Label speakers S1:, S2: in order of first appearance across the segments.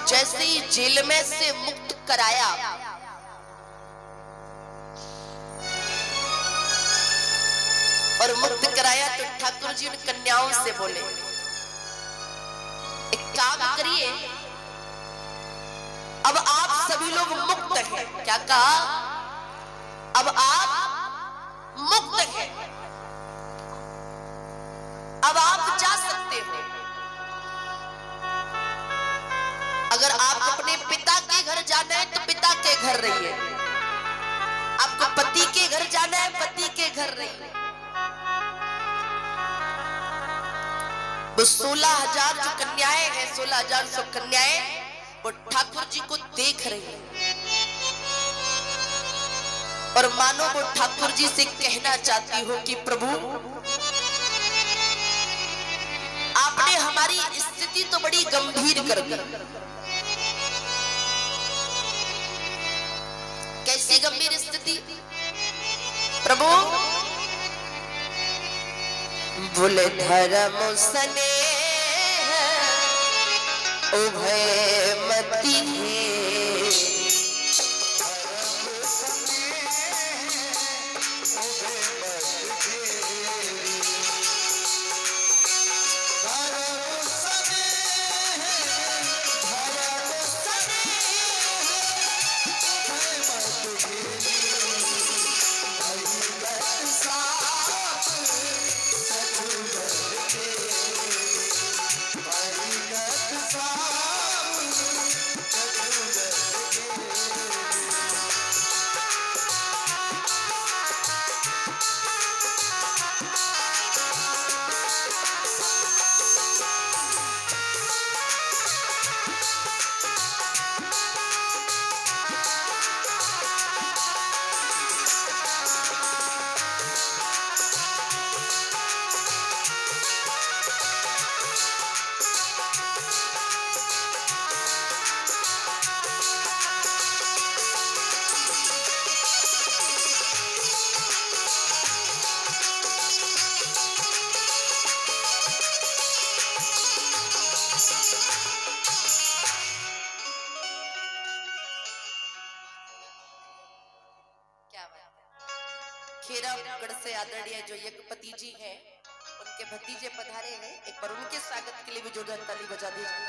S1: जैसे ही जेल में से मुक्त कराया, और मुक्त कराया तो ठाकुर जी उन कन्याओं से बोले, एक काम करिए, अब आप सभी लोग मुक्त हैं। क्या कहा? अब आप मुक्त हैं, अब आप जा सकते हो। अगर आपको अपने पिता के घर जाना है तो पिता के घर रहिए, आपको पति के घर जाना है पति के घर रहिए। वो 16,000 जो कन्याएं हैं, 16,000 कन्याएं वो ठाकुर जी को देख रही हैं, और मानो वो ठाकुर जी से कहना चाहती हो कि प्रभु आपने हमारी स्थिति तो बड़ी गंभीर कर दी। कैसी गंभीर स्थिति प्रभु? बोले धर्म स्नेह उभय मति है, खेरागढ़ से आदरणीय जो यज्ञपति जी हैं, उनके भतीजे पधारे हैं। एक बार उनके स्वागत के लिए भी जोरदार ताली बजा दीजिए।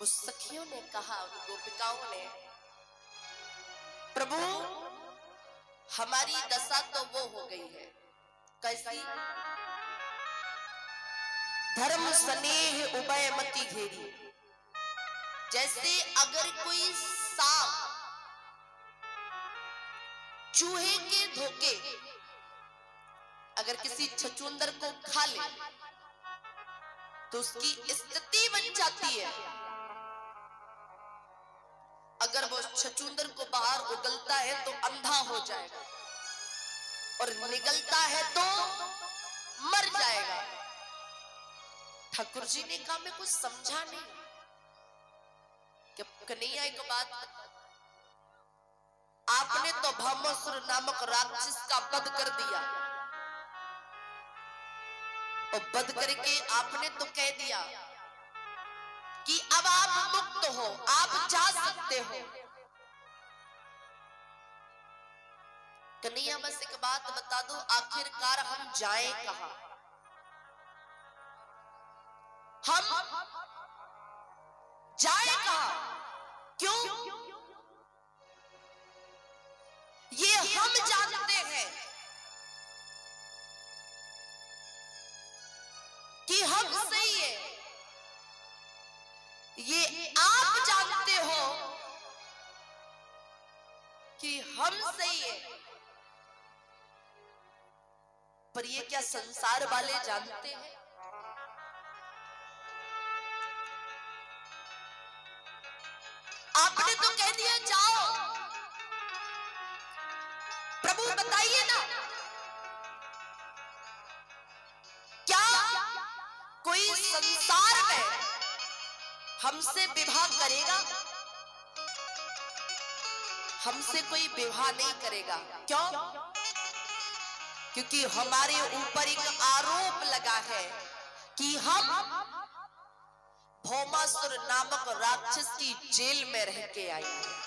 S1: उस सखियों ने कहा, उन गोपिकाओं ने, प्रभु हमारी दशा तो वो हो गई है। कैसी? धर्म स्नेह उभय मति घेरी। जैसे अगर कोई सांप चूहे के धोखे अगर किसी छछूंदर को खा ले तो उसकी स्थिति बन जाती है। अगर वो छछूंदर को बाहर उगलता है तो अंधा हो जाएगा, और निगलता है तो मर जाएगा। ठाकुर जी ने कहा मैं कुछ समझा नहीं कि कन्हैया एक बात, आपने तो भामासुर नामक राक्षस का वध कर दिया, और वध करके आपने तो कह दिया कि अब आप मुक्त हो, आप जा सकते हो। कन्हैया बस एक बात बता दो, आखिरकार हम जाएं कहां? हम जाए कहां? क्यों? ये हम जानते हैं कि हम सही है, ये आप जानते हो कि हम सही है, पर ये क्या संसार वाले जानते हैं? आपने तो कह दिया जाओ, प्रभु बताइए ना, क्या कोई संसार में हमसे विवाह करेगा? हमसे कोई विवाह नहीं करेगा। क्यों? क्योंकि हमारे ऊपर एक आरोप लगा है कि हम भौमासुर नामक राक्षस की जेल में रह के आए हैं।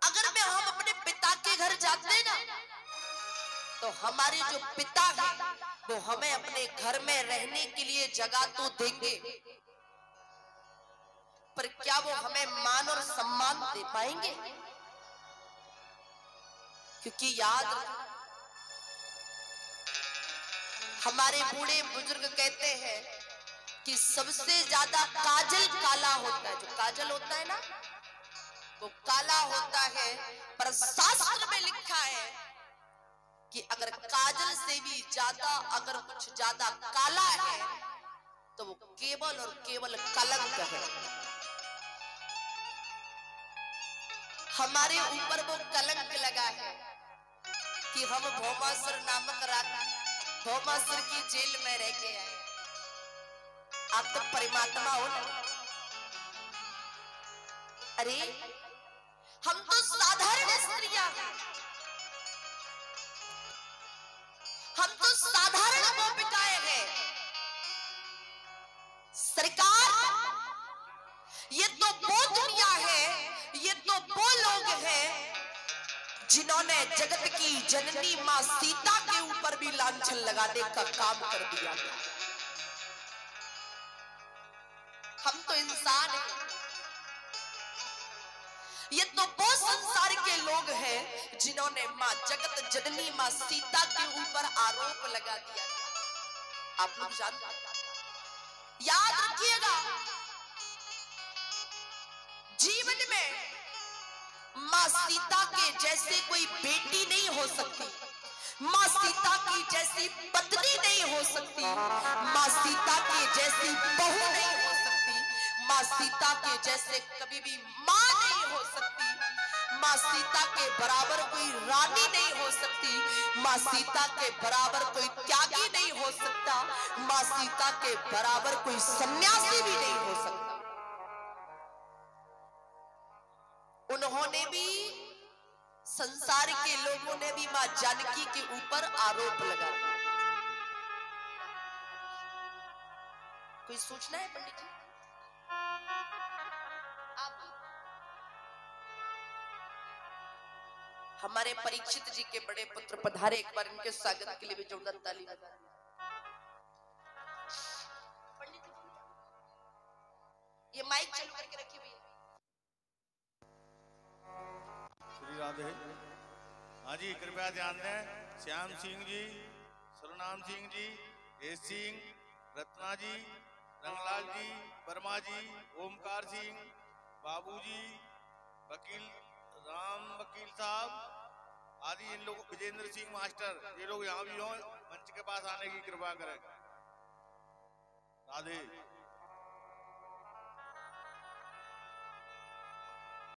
S1: अगर में हम अपने पिता के घर जाते ना, तो हमारे जो पिता है वो हमें अपने घर में रहने के लिए जगह तो देंगे, पर क्या वो हमें मान और सम्मान दे पाएंगे? क्योंकि याद, हमारे बूढ़े बुजुर्ग कहते हैं कि सबसे ज्यादा काजल काला होता है। जो काजल होता है ना, वो काला होता है, पर शास्त्र में लिखा है कि अगर काजल से भी ज्यादा अगर कुछ ज्यादा काला है तो वो केवल और केवल कलंक है। हमारे ऊपर वो कलंक लगा है कि हम भौमासुर नामक भौमासुर की जेल में रह के आए। आप तो परमात्मा हो ना। अरे हम तो साधारण स्त्रियां हैं, हम तो साधारण गोपिकाएं हैं। सरकार, ये तो वो दुनिया है, ये तो वो लोग हैं जिन्होंने जगत की जननी मां सीता के ऊपर भी लांछन लगाने का काम कर दिया। हम तो इंसान हैं। ये तो वो संसार के लोग हैं जिन्होंने मां जगत जननी मां सीता के ऊपर आरोप लगा दिया। आप लोग जानते हैं, याद रखिएगा, जीवन में मां सीता के जैसे कोई बेटी नहीं हो सकती, मां सीता की जैसी पत्नी नहीं हो सकती, मां सीता की जैसी बहू नहीं हो सकती, मां सीता के जैसे कभी भी मां नहीं हो सकती, मां सीता के बराबर कोई रानी नहीं हो सकती, मां सीता के बराबर कोई त्यागी नहीं हो सकता, मां सीता के बराबर कोई सन्यासी भी नहीं हो सकता। उन्होंने भी, संसार के लोगों ने भी मां जानकी के ऊपर आरोप लगा। कोई सोचना है पंडित जी? आप हमारे परीक्षित जी के बड़े पुत्र पधारे, एक बार इनके स्वागत के लिए भी जोरदार ताली बजा। पंडित जी, ये माइक चालू करके रखिए भैया।
S2: श्री राधे। हाँ जी, कृपया ध्यान दें। श्याम सिंह जी, सरनाम सिंह जी, एस सिंह, रत्ना जी, रंगलाल जी, वर्मा जी, ओमकार सिंह, बाबू जी, वकील राम वकील साहब आदि, इन लोग, विजेंद्र सिंह मास्टर, ये लोग यहाँ भी हों, मंच के पास आने की कृपा करें। राधे।